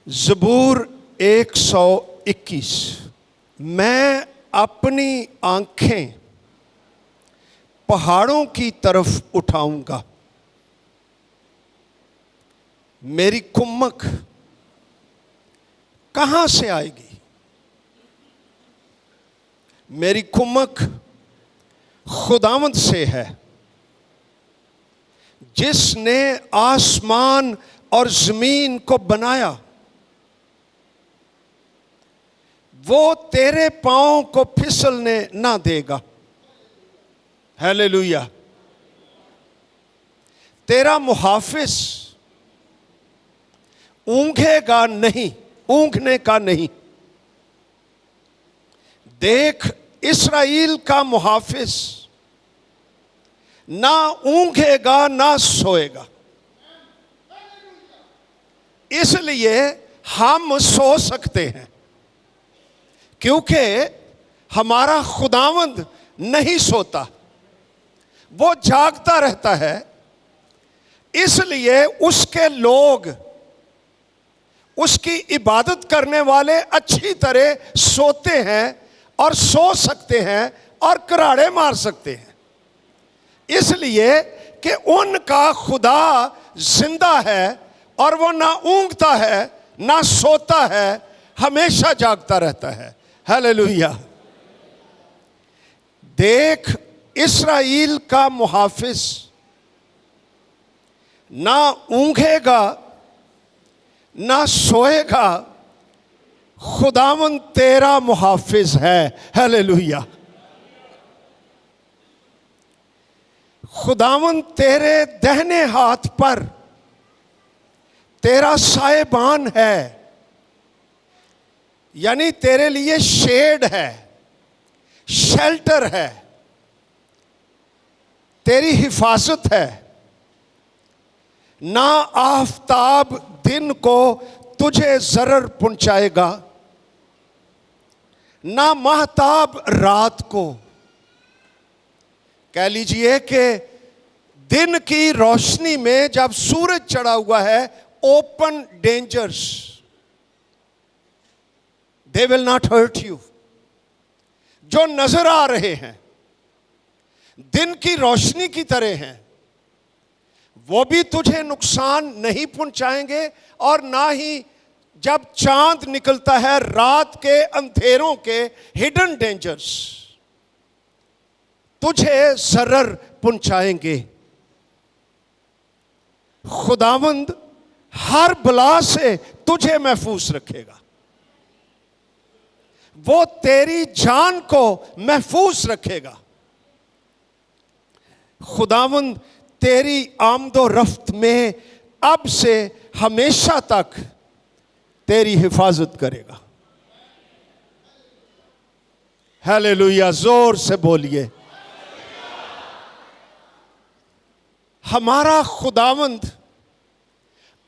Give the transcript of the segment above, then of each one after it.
ज़बूर 121। मैं अपनी आंखें पहाड़ों की तरफ उठाऊंगा, मेरी कुम्मक कहां से आएगी? मेरी कुम्मक खुदावंद से है, जिसने आसमान और जमीन को बनाया। वो तेरे पांव को फिसलने ना देगा। हालेलुया। तेरा मुहाफिज ऊंघेगा नहीं, ऊंघने का नहीं। देख, इस्राएल का मुहाफिज ना ऊंघेगा ना सोएगा। इसलिए हम सो सकते हैं, क्योंकि हमारा खुदावंद नहीं सोता, वो जागता रहता है। इसलिए उसके लोग, उसकी इबादत करने वाले अच्छी तरह सोते हैं और सो सकते हैं और कराड़े मार सकते हैं, इसलिए कि उनका खुदा जिंदा है और वो ना ऊंघता है ना सोता है, हमेशा जागता रहता है। हालेलुया। देख, इस्राएल का मुहाफिज ना ऊंघेगा ना सोएगा, खुदावंद तेरा मुहाफिज है। हालेलुया। खुदावंद तेरे दाहिने हाथ पर तेरा साएबान है, यानी तेरे लिए शेड है, शेल्टर है, तेरी हिफाजत है। ना आफताब दिन को तुझे जरर पहुंचाएगा, ना महताब रात को। कह लीजिए कि दिन की रोशनी में जब सूरज चढ़ा हुआ है, open dangers, they will not hurt you. जो नजर आ रहे हैं, दिन की रोशनी की तरह हैं, वो भी तुझे नुकसान नहीं पहुंचाएंगे, और ना ही जब चांद निकलता है, रात के अंधेरों के हिडन डेंजर्स तुझे जरर पहुंचाएंगे। खुदावंद हर बला से तुझे महफूज रखेगा, वो तेरी जान को महफूज रखेगा। खुदावंद तेरी आमदो रफ्त में अब से हमेशा तक तेरी हिफाजत करेगा। हालेलुया। जोर से बोलिए। हमारा खुदावंद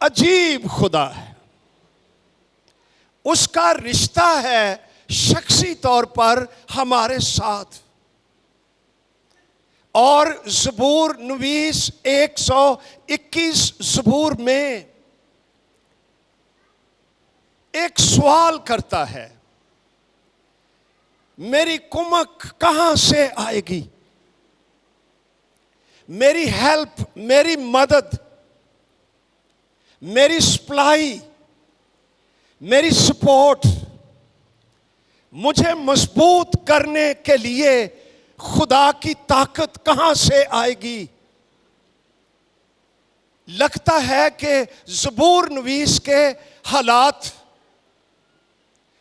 अजीब खुदा है। उसका रिश्ता है शख्सी तौर पर हमारे साथ। और ज़बूर नवीस 121 ज़बूर में एक सवाल करता है, मेरी कुम्मक कहां से आएगी? मेरी हेल्प, मेरी मदद, मेरी सप्लाई, मेरी सपोर्ट, मुझे मजबूत करने के लिए खुदा की ताकत कहां से आएगी? लगता है कि ज़बूर नवीस के हालात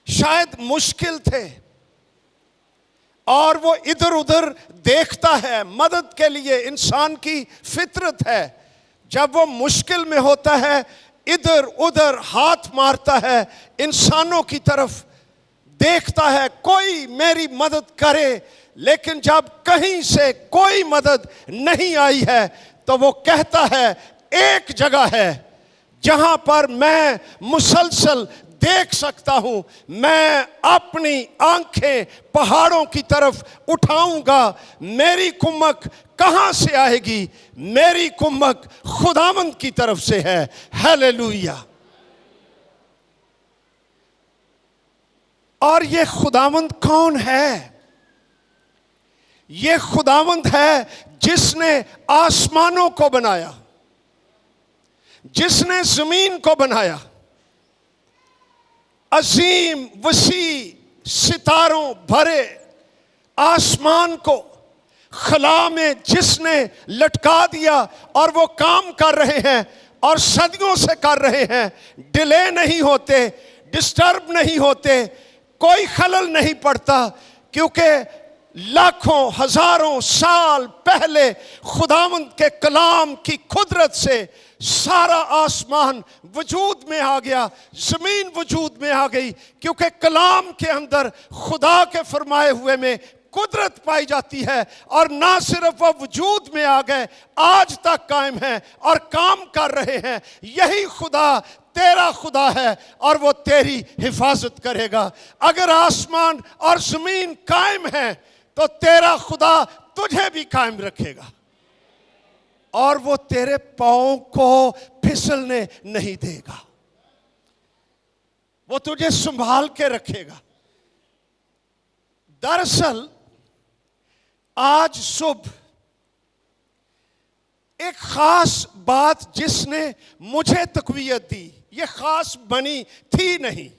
शायद मुश्किल थे, और वो इधर उधर देखता है मदद के लिए। इंसान की फितरत है, जब वो मुश्किल में होता है इधर उधर हाथ मारता है, इंसानों की तरफ देखता है कोई मेरी मदद करे। लेकिन जब कहीं से कोई मदद नहीं आई है, तो वो कहता है एक जगह है जहां पर मैं मुसलसल देख सकता हूं। मैं अपनी आंखें पहाड़ों की तरफ उठाऊंगा, मेरी कुम्मक कहां से आएगी? मेरी कुम्मक खुदावंद की तरफ से है। हालेलुया। और ये खुदावंद कौन है? ये खुदावंद है जिसने आसमानों को बनाया, जिसने जमीन को बनाया, अजीम वसी सितारों भरे आसमान को खला में जिसने लटका दिया, और वो काम कर रहे हैं और सदियों से कर रहे हैं, डिले नहीं होते, डिस्टर्ब नहीं होते, कोई खलल नहीं पड़ता, क्योंकि लाखों हजारों साल पहले खुदावंद के कलाम की कुदरत से सारा आसमान वजूद में आ गया, जमीन वजूद में आ गई, क्योंकि कलाम के अंदर खुदा के फरमाए हुए में कुदरत पाई जाती है। और ना सिर्फ वो वजूद में आ गए, आज तक कायम है और काम कर रहे हैं। यही खुदा तेरा खुदा है और वो तेरी हिफाजत करेगा। अगर आसमान और जमीन कायम है तो तेरा खुदा तुझे भी कायम रखेगा, और वो तेरे पांव को फिसलने नहीं देगा, वो तुझे संभाल के रखेगा। दरअसल आज सुबह एक खास बात जिसने मुझे तकवीयत दी, ये खास बनी थी नहीं,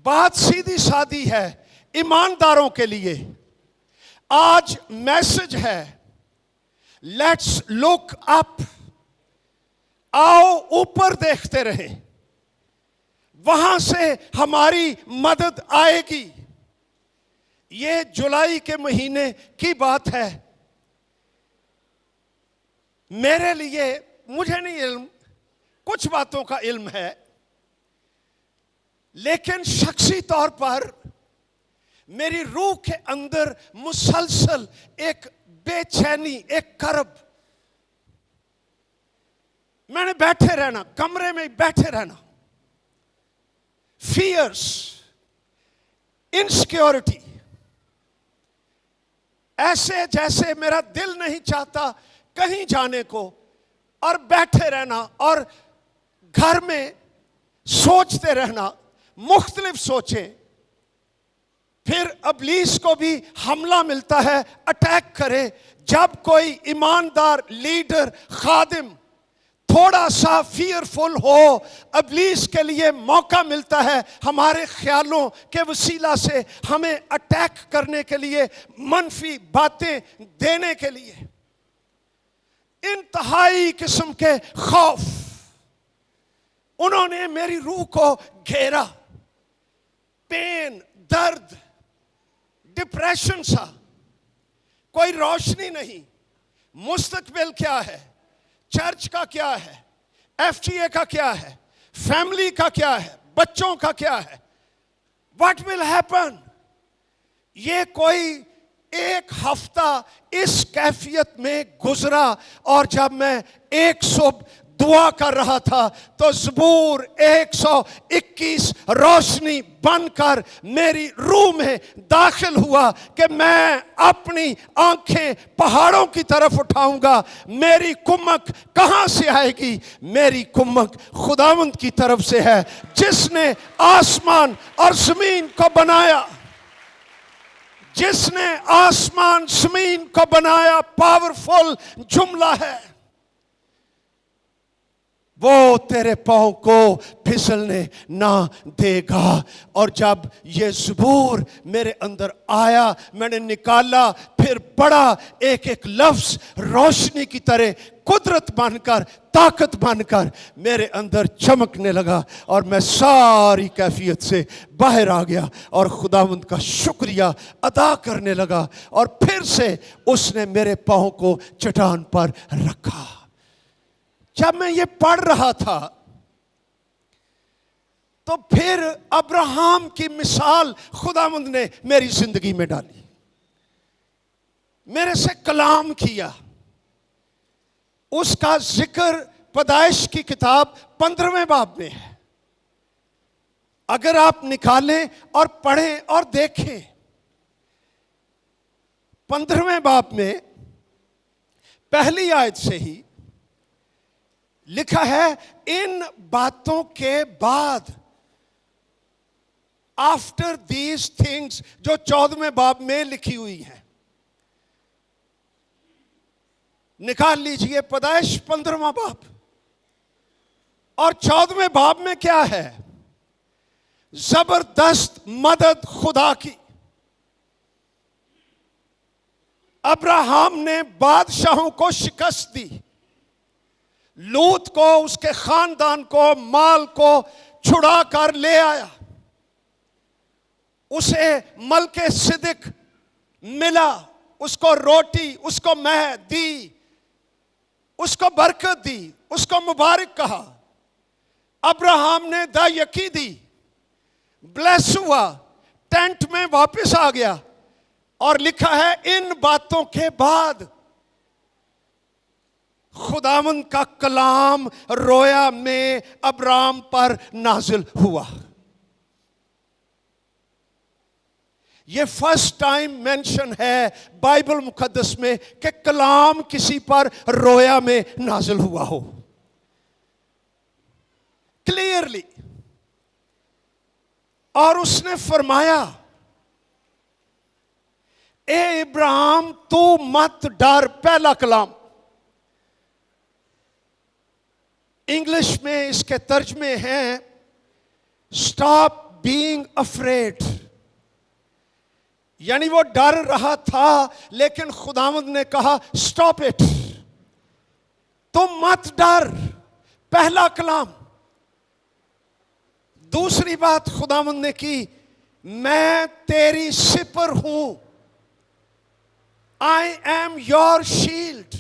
बात सीधी सादी है ईमानदारों के लिए। आज मैसेज है, लेट्स लुक अप, आओ ऊपर देखते रहें, वहां से हमारी मदद आएगी। ये जुलाई के महीने की बात है। मेरे लिए, मुझे नहीं इल्म, कुछ बातों का इल्म है, लेकिन शख्सी तौर पर मेरी रूह के अंदर मुसलसल एक बेचैनी, एक करब, मैंने बैठे रहना, कमरे में बैठे रहना, फियर्स, इनसिक्योरिटी, ऐसे जैसे मेरा दिल नहीं चाहता कहीं जाने को, और बैठे रहना और घर में सोचते रहना, मुख्तलिफ सोचें। फिर इब्लीस को भी हमला मिलता है, अटैक करे। जब कोई ईमानदार लीडर, खादिम थोड़ा सा फियरफुल हो, इब्लीस के लिए मौका मिलता है हमारे ख्यालों के वसीला से हमें अटैक करने के लिए, मनफी बातें देने के लिए। इंतहाई किस्म के खौफ उन्होंने मेरी रूह को घेरा, पेन, दर्द, डिप्रेशन सा, कोई रोशनी नहीं। मुस्तकबिल क्या है, चर्च का क्या है, एफटीए का क्या है, फैमिली का क्या है, बच्चों का क्या है, व्हाट विल हैपन। ये कोई एक हफ्ता इस कैफियत में गुजरा, और जब मैं एक सुबह दुआ कर रहा था तो ज़बूर 121 रोशनी बनकर मेरी रूह में दाखिल हुआ कि मैं अपनी आंखें पहाड़ों की तरफ उठाऊंगा। मेरी कुम्मक कहां से आएगी? मेरी कुम्मक खुदावंद की तरफ से है, जिसने आसमान और जमीन को बनाया, जिसने आसमान जमीन को बनाया। पावरफुल जुमला है। वो तेरे पांव को फिसलने ना देगा। और जब ये ज़बूर मेरे अंदर आया, मैंने निकाला, फिर बड़ा एक एक लफ्ज रोशनी की तरह कुदरत बनकर, ताकत बनकर मेरे अंदर चमकने लगा, और मैं सारी कैफियत से बाहर आ गया और खुदावंद का शुक्रिया अदा करने लगा। और फिर से उसने मेरे पांव को चट्टान पर रखा। जब मैं ये पढ़ रहा था तो फिर अब्राहम की मिसाल खुदावंद ने मेरी जिंदगी में डाली, मेरे से कलाम किया। उसका जिक्र पैदाइश की किताब 15वें बाब में है। अगर आप निकालें और पढ़ें और देखें, 15वें बाब में पहली आयत से ही लिखा है, इन बातों के बाद आफ्टर दीज थिंग्स, जो 14वें बाब में लिखी हुई है। निकाल लीजिए पैदाइश 15वां बाब, और 14वें बाब में क्या है? जबरदस्त मदद खुदा की। अब्राहम ने बादशाहों को शिकस्त दी, लूत को, उसके खानदान को, माल को छुड़ा कर ले आया। उसे मलके सिद्दीक मिला, उसको रोटी, उसको मैह दी, उसको बरकत दी, उसको मुबारक कहा। अब्राहम ने दायकी दी, ब्लेस हुआ, टेंट में वापस आ गया, और लिखा है इन बातों के बाद खुदावंद का कलाम रोया में अब्राम पर नाजिल हुआ। यह फर्स्ट टाइम मेंशन है बाइबल मुकद्दस में कि कलाम किसी पर रोया में नाजिल हुआ हो। क्लियरली। और उसने फरमाया, ए इब्राहिम तू मत डर। पहला कलाम। इंग्लिश में इसके तर्जमे हैं स्टॉप बीइंग अफ्रेड, यानी वो डर रहा था लेकिन खुदावंद ने कहा स्टॉप इट, तुम मत डर। पहला कलाम। दूसरी बात खुदावंद ने की, मैं तेरी सिपर हूं, आई एम योर शील्ड,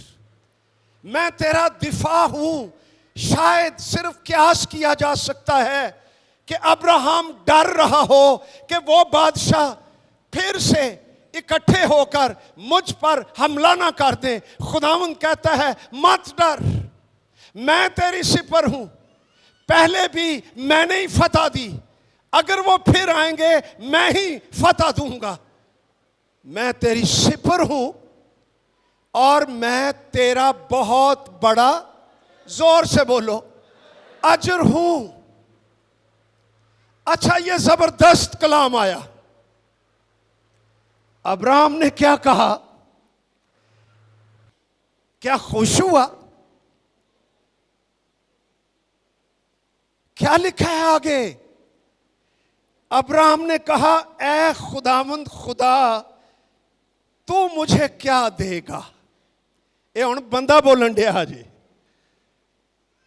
मैं तेरा दिफा हूं। शायद सिर्फ क्यास किया जा सकता है कि अब्राहम डर रहा हो कि वो बादशाह फिर से इकट्ठे होकर मुझ पर हमला ना कर दे। खुदावंद कहता है मत डर, मैं तेरी सिपर हूं, पहले भी मैंने ही फतह दी, अगर वो फिर आएंगे मैं ही फतह दूंगा। मैं तेरी सिपर हूं और मैं तेरा बहुत बड़ा, जोर से बोलो, अजर हूं। अच्छा, ये जबरदस्त कलाम आया। अब्राहम ने क्या कहा? क्या खुश हुआ? क्या लिखा है आगे? अब्राहम ने कहा, ऐ खुदावंद खुदा तू मुझे क्या देगा? ये हुण बंदा बोलन दिया जी।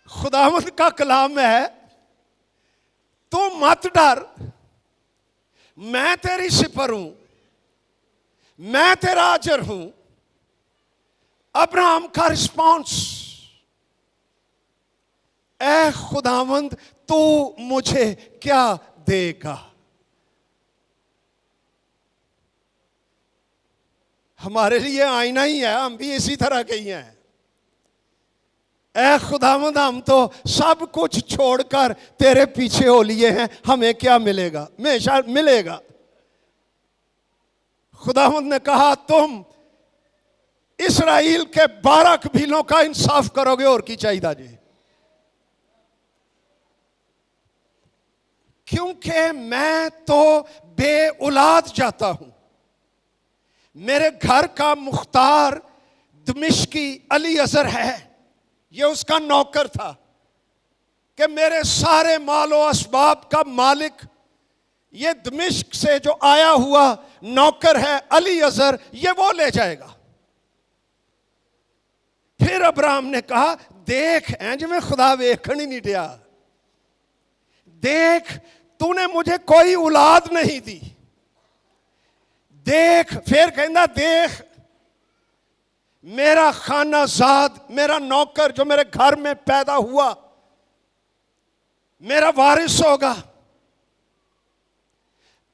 खुदावंद का कलाम है, तू मत डर, मैं तेरी सिपर हूं, मैं तेरा अजर हूं। अब्राहम का रिस्पॉन्स, ऐ खुदावंद तू मुझे क्या देगा? हमारे लिए आईना ही है, हम भी इसी तरह के ही हैं। ऐ खुदावंद हम तो सब कुछ छोड़कर तेरे पीछे हो लिए हैं, हमें क्या मिलेगा? हमेशा मिलेगा। खुदावंद ने कहा तुम इस्राएल के 12 कबीलों का इंसाफ करोगे, और की चाहिए जी? क्योंकि मैं तो बे औलाद जाता हूं। मेरे घर का मुख्तार दमिश्की अली अजर है, ये उसका नौकर था कि मेरे सारे मालो असबाब का मालिक ये दमिश्क से जो आया हुआ नौकर है अली अजर, ये वो ले जाएगा। फिर अब्राहम ने कहा, देख इंज में खुदा वेखण ही नहीं दिया, देख तूने मुझे कोई औलाद नहीं दी, देख। फिर कहना, देख मेरा खानाजाद, मेरा नौकर जो मेरे घर में पैदा हुआ, मेरा वारिस होगा।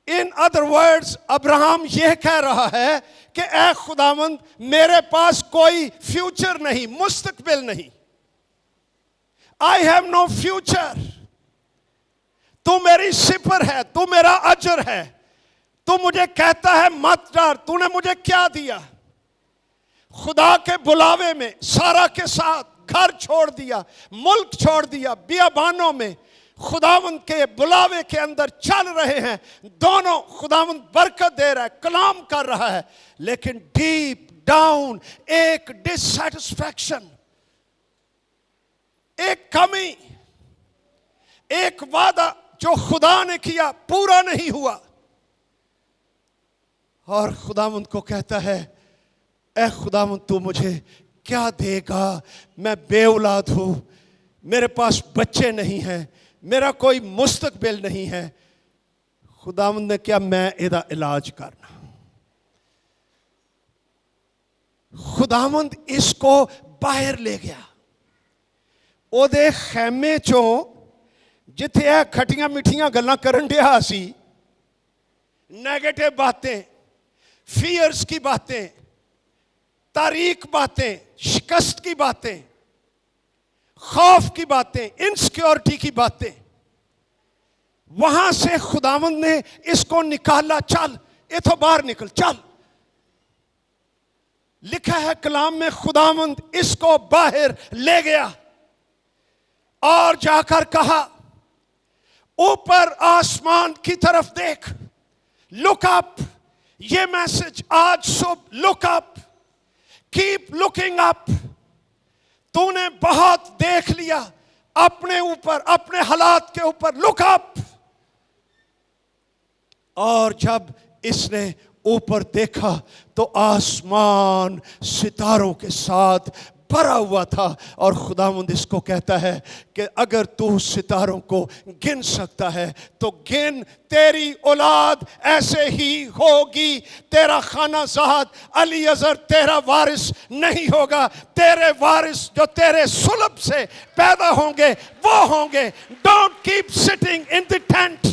इन अदर वर्ड्स अब्राहम यह कह रहा है कि ऐ खुदावंद मेरे पास कोई फ्यूचर नहीं, मुस्तकबिल नहीं। I have no future. तू मेरी सिपर है, तू मेरा अजर है, तू मुझे कहता है मत डर। तूने मुझे क्या दिया? खुदा के बुलावे में सारा के साथ घर छोड़ दिया, मुल्क छोड़ दिया, बियाबानों में खुदावंद के बुलावे के अंदर चल रहे हैं, दोनों खुदावंद बरकत दे रहा है, कलाम कर रहा है, लेकिन डीप डाउन एक डिससैटिस्फैक्शन, एक कमी, एक वादा जो खुदा ने किया पूरा नहीं हुआ। और खुदावंद को कहता है, ऐ खुदावंद तू मुझे क्या देगा, मैं बेऔलाद हूं, मेरे पास बच्चे नहीं हैं, मेरा कोई मुस्तकबिल नहीं है। खुदावंद ने क्या, मैं एदा इलाज करना। खुदावंद इसको बाहर ले गया, ओदे खैमे चों जिथे है खटियां मिठियां गल्लां करन दिया सी, नेगेटिव बातें, फियर्स की बातें, तारीख बातें, शिकस्त की बातें, खौफ की बातें, इनसिक्योरिटी की बातें, वहां से खुदावंद ने इसको निकाला। चल इथों बाहर निकल, चल। लिखा है कलाम में, खुदावंद इसको बाहर ले गया और जाकर कहा, ऊपर आसमान की तरफ देख, लुक अप। ये मैसेज आज सुबह, look up, keep looking up. तूने बहुत देख लिया अपने ऊपर, अपने हालात के ऊपर, लुक अप। और जब इसने ऊपर देखा तो आसमान सितारों के साथ भरा हुआ था। और खुदावंद इसको कहता है कि अगर तू सितारों को गिन सकता है तो गिन, तेरी औलाद ऐसे ही होगी। तेरा खानाजाद अलीअज़र तेरा वारिस नहीं होगा, तेरे वारिस जो तेरे सुलब से पैदा होंगे वो होंगे। Don't keep sitting in the tent.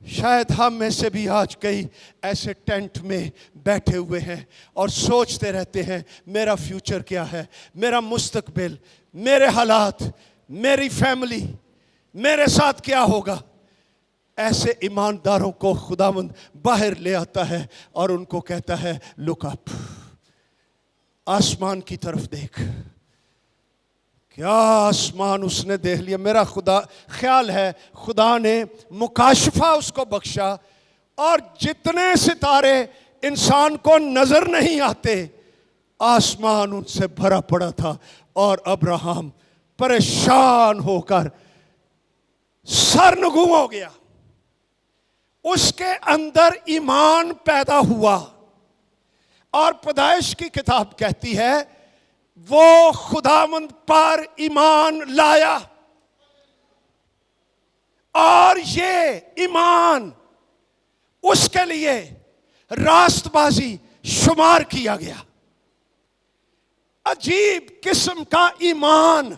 शायद हम में से भी आज कई ऐसे टेंट में बैठे हुए हैं और सोचते रहते हैं, मेरा फ्यूचर क्या है, मेरा मुस्तकबिल, मेरे हालात, मेरी फैमिली, मेरे साथ क्या होगा। ऐसे ईमानदारों को खुदावंद बाहर ले आता है और उनको कहता है, लुक अप, आसमान की तरफ देख। क्या आसमान उसने देख लिया। मेरा खुदा ख्याल है खुदा ने मुकाशफा उसको बख्शा, और जितने सितारे इंसान को नजर नहीं आते, आसमान उनसे भरा पड़ा था। और अब्राहम परेशान होकर सरनगू हो गया। उसके अंदर ईमान पैदा हुआ। और पैदाइश की किताब कहती है वो खुदावंद पर ईमान लाया, और ये ईमान उसके लिए रास्तबाजी शुमार किया गया। अजीब किस्म का ईमान।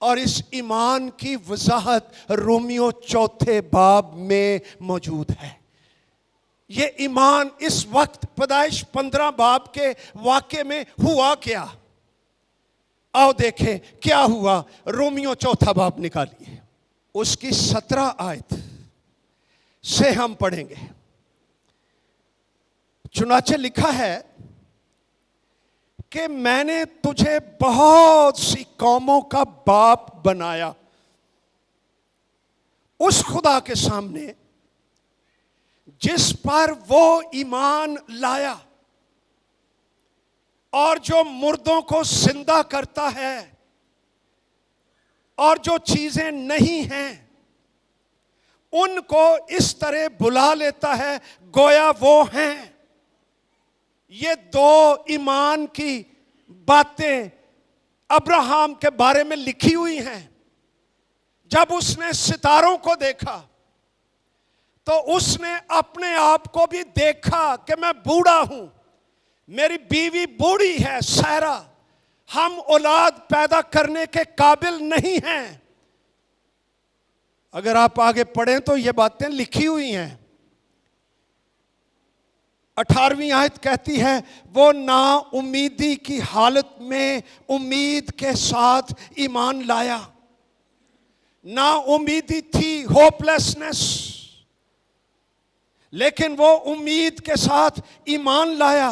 और इस ईमान की वजाहत रोमियो 4 बाब में मौजूद है। ये ईमान इस वक्त पैदाइश 15 बाब के वाक़े में हुआ क्या। आओ देखें क्या हुआ। रोमियो 4 बाब निकालिए, उसकी 17 आयत से हम पढ़ेंगे। चुनाचे लिखा है कि मैंने तुझे बहुत सी कौमों का बाप बनाया, उस खुदा के सामने जिस पर वो ईमान लाया और जो मुर्दों को जिंदा करता है और जो चीजें नहीं हैं उनको इस तरह बुला लेता है गोया वो हैं। ये 2 ईमान की बातें अब्राहम के बारे में लिखी हुई हैं। जब उसने सितारों को देखा तो उसने अपने आप को भी देखा कि मैं बूढ़ा हूं, मेरी बीवी बूढ़ी है सारा, हम औलाद पैदा करने के काबिल नहीं हैं। अगर आप आगे पढ़ें तो ये बातें लिखी हुई हैं। 18वीं आयत कहती है वो ना उम्मीदी की हालत में उम्मीद के साथ ईमान लाया। ना उम्मीदी थी, होपलेसनेस, लेकिन वो उम्मीद के साथ ईमान लाया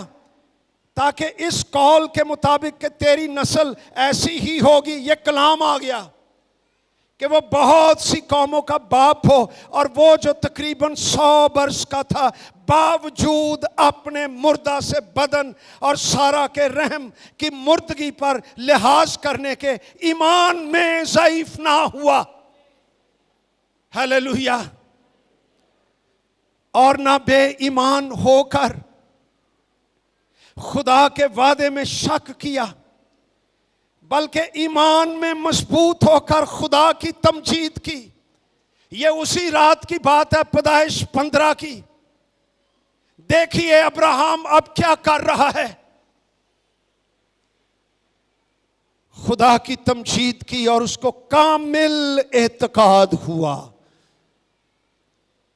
ताकि इस कौल के मुताबिक कि तेरी नस्ल ऐसी ही होगी, ये कलाम आ गया कि वो बहुत सी कौमों का बाप हो। और वो जो तकरीबन 100 वर्ष का था, बावजूद अपने मुर्दा से बदन और सारा के रहम की मुर्दगी पर लिहाज करने के ईमान में ज़ईफ ना हुआ। हालेलुया। और ना बेईमान होकर खुदा के वादे में शक किया, बल्कि ईमान में मजबूत होकर खुदा की तमजीद की। यह उसी रात की बात है, पैदाइश 15 की। देखिए अब्राहम अब क्या कर रहा है। खुदा की तमजीद की और उसको कामिल एतकाद हुआ।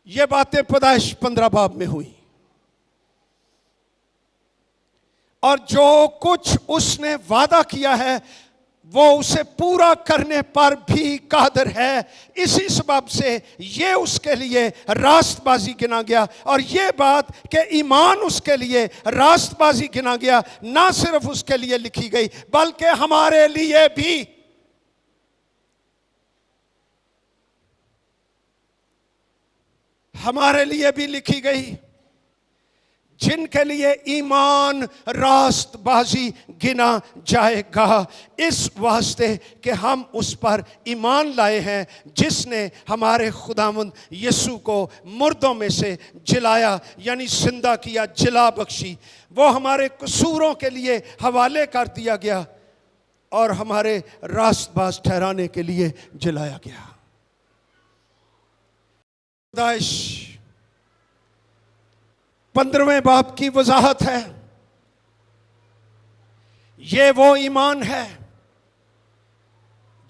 ये बातें पैदाइश 15 बाब में हुई। और जो कुछ उसने वादा किया है वो उसे पूरा करने पर भी कादिर है। इसी सबब से ये उसके लिए रास्तबाजी गिना गया। और ये बात कि ईमान उसके लिए रास्तबाजी गिना गया, ना सिर्फ उसके लिए लिखी गई बल्कि हमारे लिए भी। हमारे लिए भी लिखी गई, जिनके लिए ईमान रास्तबाजी गिना जाएगा, इस वास्ते कि हम उस पर ईमान लाए हैं जिसने हमारे खुदावंद यीशु को मुर्दों में से जिलाया, यानी जिंदा किया, जिला बख्शी। वो हमारे कसूरों के लिए हवाले कर दिया गया और हमारे रास्तबाज ठहराने के लिए जिलाया गया। पैदाइश 15वें बाब की वजाहत है। ये वो ईमान है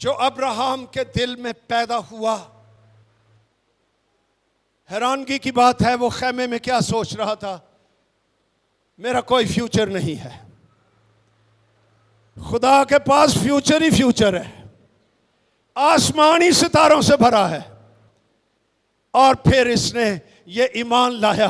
जो अब्राहम के दिल में पैदा हुआ। हैरानगी की बात है, वो खेमे में क्या सोच रहा था, मेरा कोई फ्यूचर नहीं है। खुदा के पास फ्यूचर ही फ्यूचर है, आसमानी सितारों से भरा है। और फिर इसने ये ईमान लाया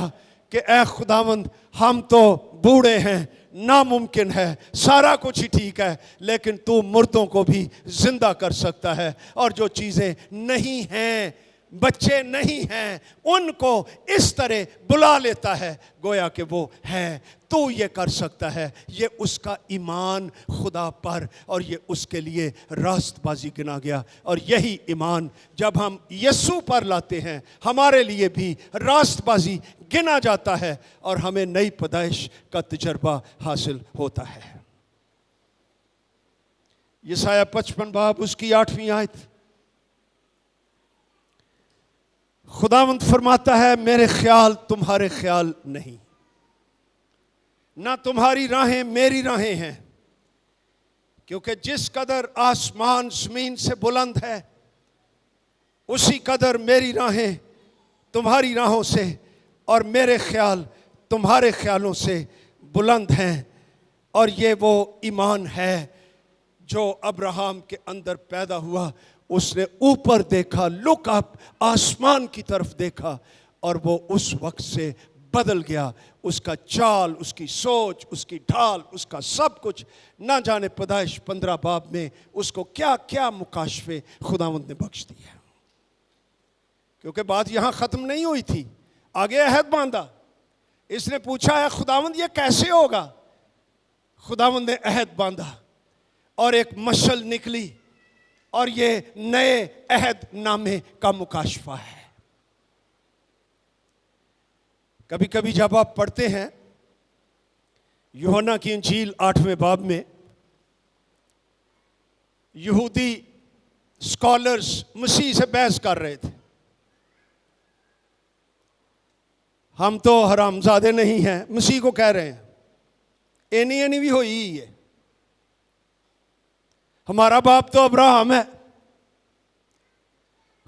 कि ऐ खुदावंद, हम तो बूढ़े हैं, नामुमकिन है, सारा कुछ ही ठीक है, लेकिन तू मुर्दों को भी जिंदा कर सकता है। और जो चीज़ें नहीं हैं, बच्चे नहीं हैं, उनको इस तरह बुला लेता है गोया कि वो है। तू ये कर सकता है। ये उसका ईमान खुदा पर, और ये उसके लिए रास्तबाजी गिना गया। और यही ईमान जब हम यीशु पर लाते हैं, हमारे लिए भी रास्तबाजी गिना जाता है और हमें नई पैदाइश का तजर्बा हासिल होता है। यशायाह 55 बाब उसकी 8वीं आयत, खुदावंद फरमाता है, मेरे ख्याल तुम्हारे ख्याल नहीं, ना तुम्हारी राहें मेरी राहें हैं। क्योंकि जिस कदर आसमान जमीन से बुलंद है, उसी कदर मेरी राहें तुम्हारी राहों से और मेरे ख्याल तुम्हारे ख्यालों से बुलंद हैं। और ये वो ईमान है जो अब्राहम के अंदर पैदा हुआ। उसने ऊपर देखा, लुक अप, आसमान की तरफ देखा, और वो उस वक्त से बदल गया। उसका चाल, उसकी सोच, उसकी ढाल, उसका सब कुछ, ना जाने पैदाइश 15 बाब में उसको क्या क्या मुकाशफे खुदावंद ने बख्श दिए। क्योंकि बात यहां खत्म नहीं हुई थी, आगे अहद बांधा। इसने पूछा है खुदावंद ये कैसे होगा। खुदावंद ने अहद बांधा और एक मशल निकली, और ये नए अहद नामे का मुकाशफा है। कभी कभी जब आप पढ़ते हैं यूहन्ना की इंजील 8वें बाब में, यहूदी स्कॉलर्स मसीह से बहस कर रहे थे, हम तो हरामजादे नहीं हैं, मसीह को कह रहे हैं, एनी एनी भी हुई ही है, हमारा बाप तो अब्राहम है।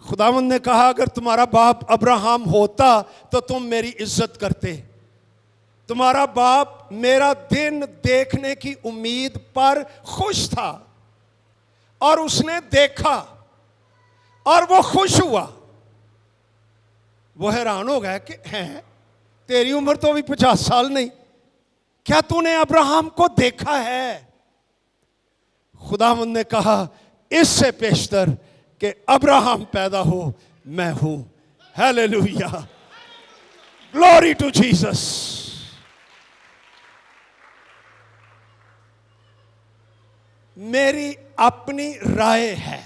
खुदावंद ने कहा अगर तुम्हारा बाप अब्राहम होता तो तुम मेरी इज्जत करते। तुम्हारा बाप मेरा दिन देखने की उम्मीद पर खुश था और उसने देखा और वो खुश हुआ। वो हैरान हो गया कि हैं तेरी उम्र तो अभी 50 साल नहीं, क्या तूने अब्राहम को देखा है? खुदावंद ने कहा, इससे पेशतर कि अब्राहम पैदा हो, मैं हूं। Hallelujah, glory to Jesus. मेरी अपनी राय है,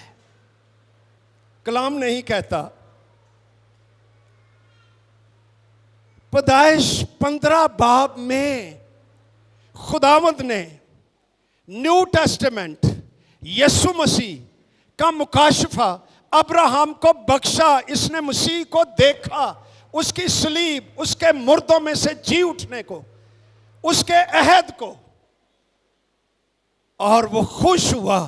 कलाम नहीं कहता। पैदाइश 15 बाब में खुदावंद ने न्यू टेस्टामेंट यीशु मसीह का मुकाशफा अब्राहम को बख्शा। इसने मसीह को देखा, उसकी सलीब, उसके मुर्दों में से जी उठने को, उसके अहद को, और वो खुश हुआ।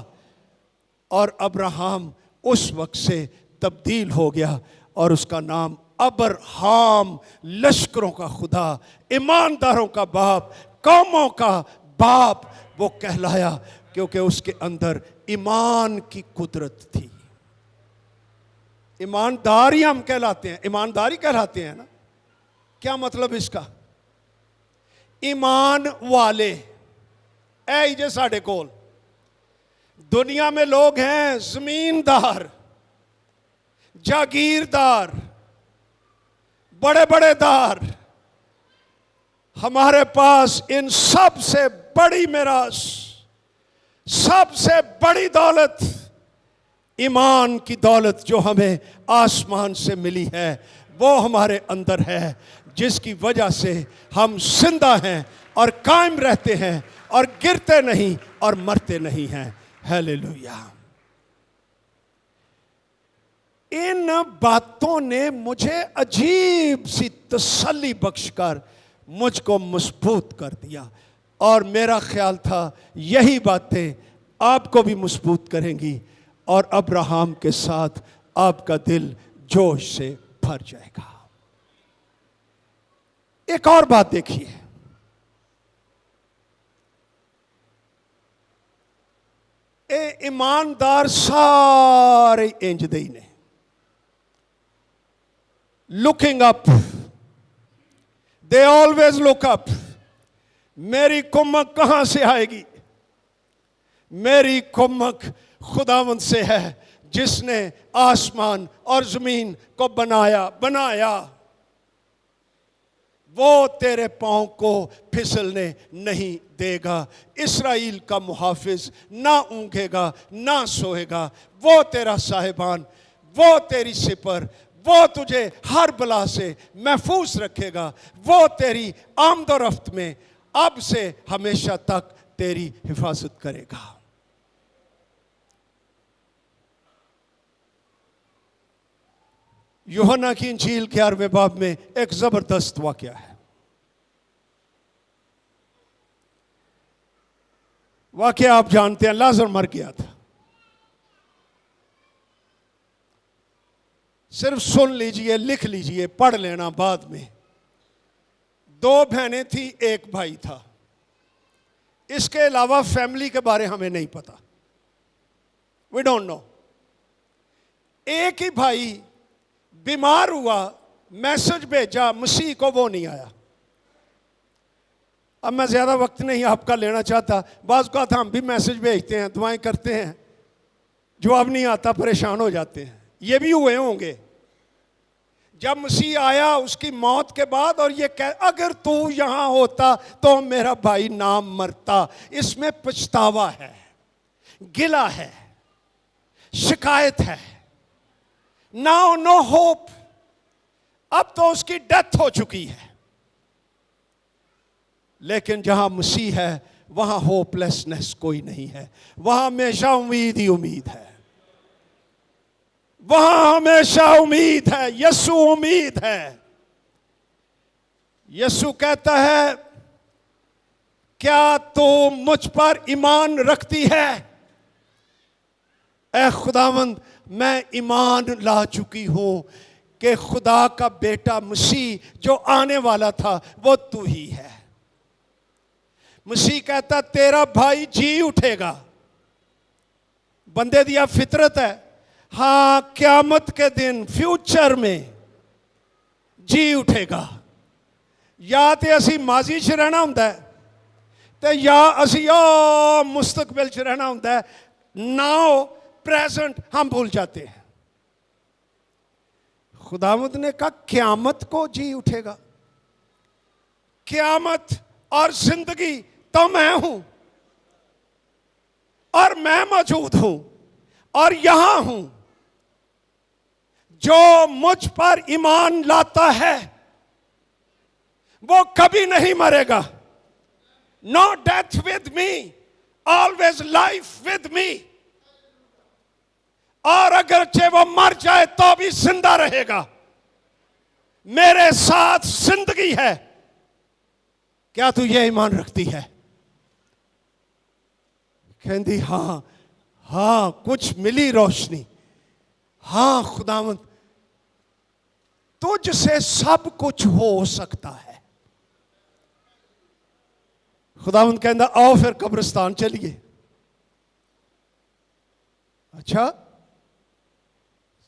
और अब्राहम उस वक्त से तब्दील हो गया और उसका नाम अब्राहम, लश्करों का खुदा, ईमानदारों का बाप, कौमों का बाप वो कहलाया, क्योंकि उसके अंदर ईमान की कुदरत थी। ईमानदारी हम कहलाते हैं, ईमानदारी कहलाते हैं ना। क्या मतलब इसका? ईमान वाले ऐ जे साढ़े कोल दुनिया में लोग हैं जमींदार, जागीरदार, बड़े बड़े दार। हमारे पास इन सब से बड़ी मिरास, सबसे बड़ी दौलत, ईमान की दौलत जो हमें आसमान से मिली है, वो हमारे अंदर है, जिसकी वजह से हम जिंदा हैं और कायम रहते हैं और गिरते नहीं और मरते नहीं हैं। हालेलुया। इन बातों ने मुझे अजीब सी तसल्ली बख्शकर मुझको मजबूत कर दिया, और मेरा ख्याल था यही बातें आपको भी मजबूत करेंगी, और अब्राहम के साथ आपका दिल जोश से भर जाएगा। एक और बात देखिए, ईमानदार सारे इंज दे ने looking up, they always look up. मेरी कुम्मक कहां से आएगी? मेरी कुम्मक खुदावंद से है, जिसने आसमान और जमीन को बनाया। वो तेरे पांव को फिसलने नहीं देगा। इस्राएल का मुहाफिज ना ऊँघेगा ना सोएगा। वो तेरा साहिबान, वो तेरी सिपर, वो तुझे हर बला से महफूज रखेगा। वो तेरी आमद और रफ्त में अब से हमेशा तक तेरी हिफाजत करेगा। यूहन्ना की इंजील के 11वें बाब में एक जबरदस्त वाकया है। वाकया आप जानते हैं, लाजर मर गया था। सिर्फ सुन लीजिए, लिख लीजिए, पढ़ लेना बाद में। 2 बहनें थी, 1 भाई था। इसके अलावा फैमिली के बारे हमें नहीं पता, वी डोंट नो। एक ही भाई बीमार हुआ, मैसेज भेजा मसीह को, वो नहीं आया। अब मैं ज़्यादा वक्त नहीं आपका लेना चाहता। बाज़ का हम भी मैसेज भेजते हैं, दुआएं करते हैं, जवाब नहीं आता, परेशान हो जाते हैं। ये भी हुए होंगे। जब मसीह आया उसकी मौत के बाद, और ये कह, अगर तू यहाँ होता तो मेरा भाई ना मरता। इसमें पछतावा है, गिला है, शिकायत है। नाउ नो होप, अब तो उसकी डेथ हो चुकी है। लेकिन जहां मसीह है वहां होपलेसनेस कोई नहीं है, वहां हमेशा उम्मीद ही उम्मीद है। वहां हमेशा उम्मीद है। यीशु उम्मीद है। यीशु कहता है, क्या तू मुझ पर ईमान रखती है? ऐ खुदावंद, मैं ईमान ला चुकी हूं कि खुदा का बेटा मसीह जो आने वाला था वो तू ही है। मसीह कहता, तेरा भाई जी उठेगा। बंदे दिया फितरत है, हाँ, क़यामत के दिन फ्यूचर में जी उठेगा। या तो असी माजी च रहना हुंदा है, ਤੇ ਜਾਂ ਅਸੀਂ ਉਹ ਮੁਸਤਕबिल ਚ ਰਹਿਣਾ ਹੁੰਦਾ ਹੈ। नाउ प्रेजेंट हम भूल जाते हैं। खुदावंद ने कहा क़यामत को जी उठेगा। क़यामत और जिंदगी तो मैं हूं और मैं मौजूद हूं और यहां हूं। जो मुझ पर ईमान लाता है वो कभी नहीं मरेगा। No death with me, always life with me. और अगरचे वो मर जाए तो भी जिंदा रहेगा। मेरे साथ जिंदगी है। क्या तू ये ईमान रखती है? कहती हां हां, कुछ मिली रोशनी। हां खुदावंद, तुझसे सब कुछ हो सकता है। खुदावंद कहता आओ फिर कब्रिस्तान चलिए। अच्छा,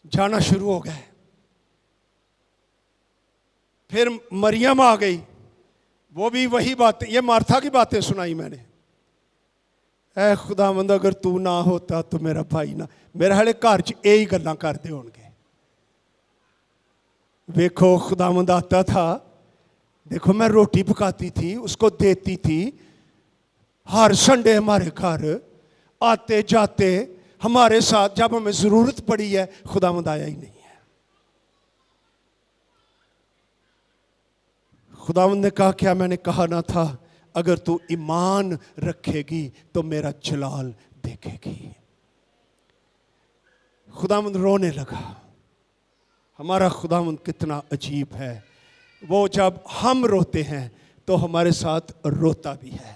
जाना शुरू हो गए। फिर मरियम आ गई, वो भी वही बातें, ये मार्था की बातें सुनाई मैंने। ऐ खुदावंद अगर तू ना होता तो मेरा भाई ना, मेरे हाले घर च यही गल्लां करदे होणगे। देखो खुदावंद आता था, देखो मैं रोटी पकाती थी, उसको देती थी। हर संडे हमारे घर आते जाते हमारे साथ, जब हमें जरूरत पड़ी है खुदावंद आया ही नहीं है। खुदावंद ने कहा क्या मैंने कहा ना था, अगर तू ईमान रखेगी तो मेरा जलाल देखेगी। खुदावंद रोने लगा। हमारा खुदावंद कितना अजीब है। वो जब हम रोते हैं तो हमारे साथ रोता भी है,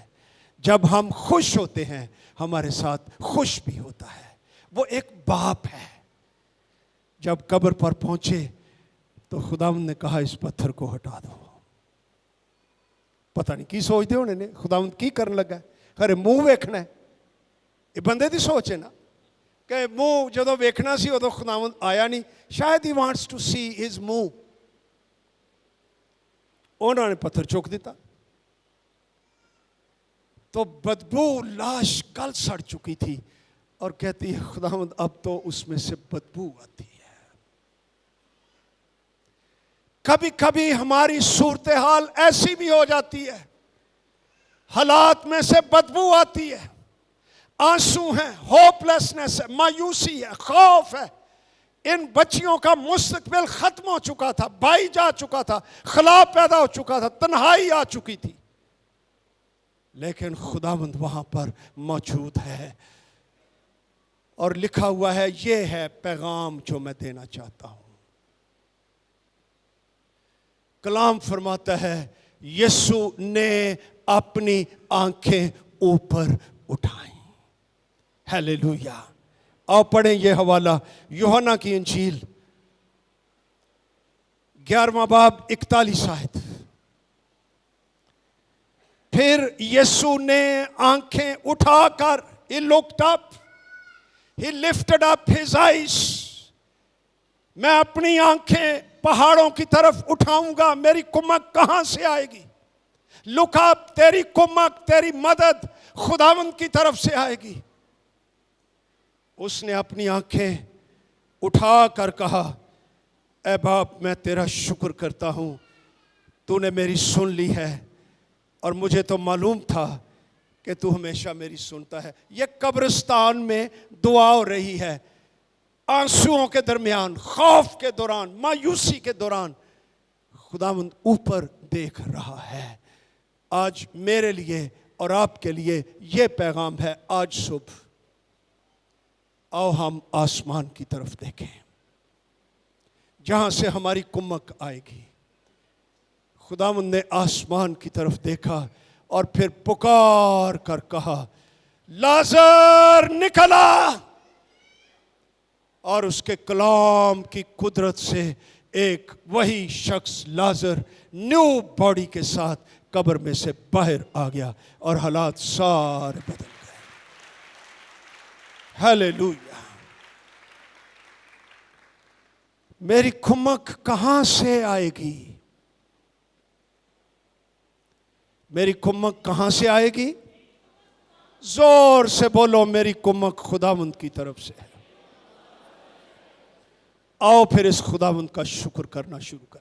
जब हम खुश होते हैं हमारे साथ खुश भी होता है। वो एक बाप है। जब कब्र पर पहुंचे तो खुदावंद ने कहा इस पत्थर को हटा दो। पता नहीं की सोचते होने ने, खुदावंद की करने लगा। खरे मुंह वेखना है, ये बंदे की सोच है ना कि मुंह जो वेखना सी उदों खुदावंद आया नहीं। शायद ही वांट्स टू सी हिज मुंह। उन्होंने पत्थर चुक दिता तो बदबू, लाश कल सड़ चुकी थी और कहती है खुदावंद अब तो उसमें से बदबू आती है। कभी कभी हमारी सूरत हाल ऐसी भी हो जाती है, हालात में से बदबू आती है, आंसू हैं, होपलेसनेस है, मायूसी है, खौफ है। इन बच्चियों का मुस्तकबिल खत्म हो चुका था, भाई जा चुका था, खला पैदा हो चुका था, तन्हाई आ चुकी थी, लेकिन खुदावंद वहां पर मौजूद है। और लिखा हुआ है, ये है पैगाम जो मैं देना चाहता हूं। कलाम फरमाता है यीशु ने अपनी आंखें ऊपर उठाई। हालेलुया। आओ पढ़ें ये हवाला, यूहन्ना की इंजील 11वां बाब 41 आयत। फिर यीशु ने आंखें उठाकर, he looked up, he lifted up his eyes। मैं अपनी आंखें पहाड़ों की तरफ उठाऊंगा, मेरी कुमक कहां से आएगी? लुक अप, तेरी कुमक, तेरी मदद खुदावंद की तरफ से आएगी। उसने अपनी आंखें उठा कर कहा, ऐ बाप मैं तेरा शुक्र करता हूं, तूने मेरी सुन ली है और मुझे तो मालूम था कि तू हमेशा मेरी सुनता है। ये कब्रिस्तान में दुआ हो रही है, आंसुओं के दरमियान, खौफ के दौरान, मायूसी के दौरान खुदावंद ऊपर देख रहा है। आज मेरे लिए और आपके लिए ये पैगाम है। आज सुबह आओ हम आसमान की तरफ देखें, जहां से हमारी कुमक आएगी। खुदावंद ने आसमान की तरफ देखा और फिर पुकार कर कहा, लाजर निकला। और उसके कलाम की कुदरत से एक वही शख्स लाजर न्यू बॉडी के साथ कब्र में से बाहर आ गया और हालात सारे बदल गए। हालेलुया। मेरी कुमक कहां से आएगी? मेरी कुमक कहां से आएगी? जोर से बोलो, मेरी कुम्मक खुदावंद की तरफ से है। आओ फिर इस खुदावंद का शुक्र करना शुरू करें।